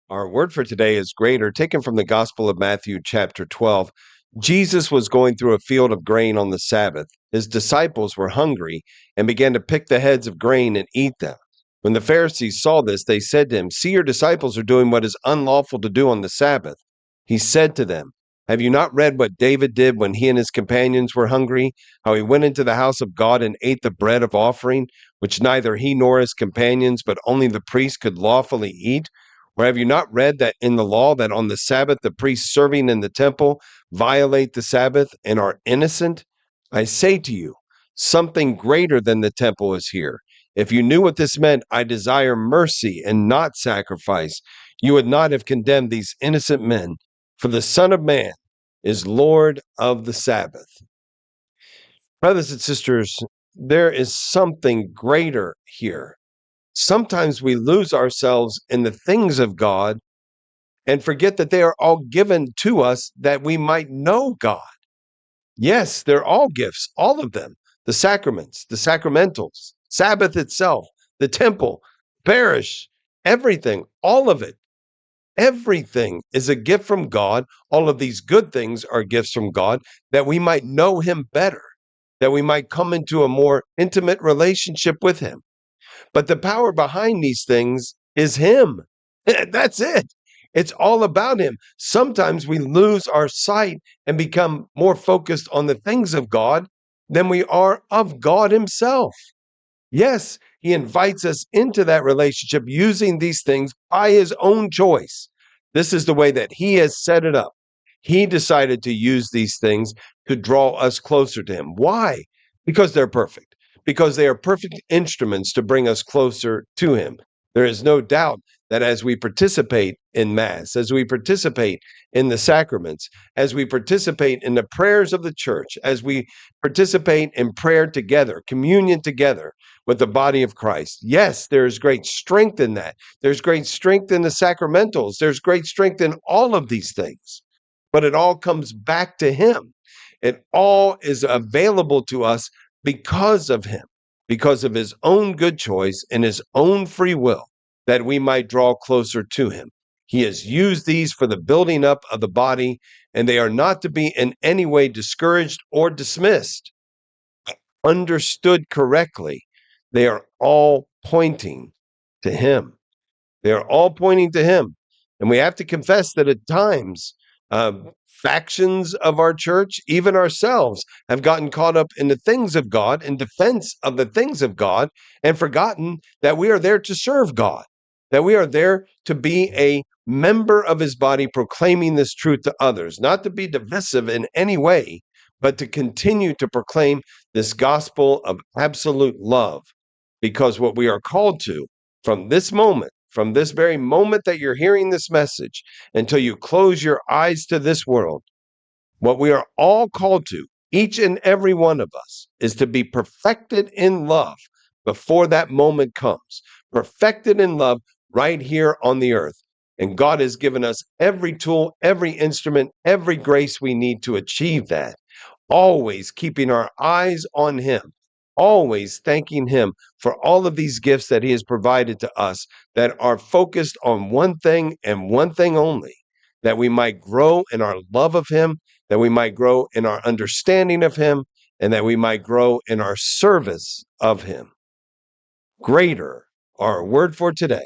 Our word for today is greater, taken from the Gospel of Matthew, chapter 12. Jesus was going through a field of grain on the Sabbath. His disciples were hungry and began to pick the heads of grain and eat them. When the Pharisees saw this, they said to him, "See, your disciples are doing what is unlawful to do on the Sabbath." He said to them, "Have you not read what David did when he and his companions were hungry? How he went into the house of God and ate the bread of offering, which neither he nor his companions, but only the priests could lawfully eat? Or have you not read that in the law that on the Sabbath the priests serving in the temple violate the Sabbath and are innocent? I say to you, something greater than the temple is here. If you knew what this meant, I desire mercy and not sacrifice, you would not have condemned these innocent men, for the Son of Man is Lord of the Sabbath." Brothers and sisters, there is something greater here. Sometimes we lose ourselves in the things of God and forget that they are all given to us that we might know God. Yes, they're all gifts, all of them. The sacraments, the sacramentals, Sabbath itself, the temple, parish, everything, all of it. Everything is a gift from God. All of these good things are gifts from God that we might know Him better, that we might come into a more intimate relationship with Him. But the power behind these things is Him. That's it. It's all about Him. Sometimes we lose our sight and become more focused on the things of God than we are of God Himself. Yes, He invites us into that relationship using these things by His own choice. This is the way that He has set it up. He decided to use these things to draw us closer to Him. Why? Because they're perfect, because they are perfect instruments to bring us closer to Him. There is no doubt that as we participate in Mass, as we participate in the sacraments, as we participate in the prayers of the church, as we participate in prayer together, communion together with the body of Christ, yes, there is great strength in that. There's great strength in the sacramentals. There's great strength in all of these things. But it all comes back to Him. It all is available to us because of Him, because of His own good choice and His own free will, that we might draw closer to Him. He has used these for the building up of the body, and they are not to be in any way discouraged or dismissed. Understood correctly, they are all pointing to Him. They are all pointing to Him. And we have to confess that at times, factions of our church, even ourselves, have gotten caught up in the things of God, in defense of the things of God, and forgotten that we are there to serve God, that we are there to be a member of His body, proclaiming this truth to others, not to be divisive in any way, but to continue to proclaim this gospel of absolute love. Because what we are called to from this moment, from this very moment that you're hearing this message until you close your eyes to this world, what we are all called to, each and every one of us, is to be perfected in love before that moment comes. Perfected in love right here on the earth. And God has given us every tool, every instrument, every grace we need to achieve that. Always keeping our eyes on Him, always thanking Him for all of these gifts that He has provided to us that are focused on one thing and one thing only, that we might grow in our love of Him, that we might grow in our understanding of Him, and that we might grow in our service of Him. Greater, our word for today.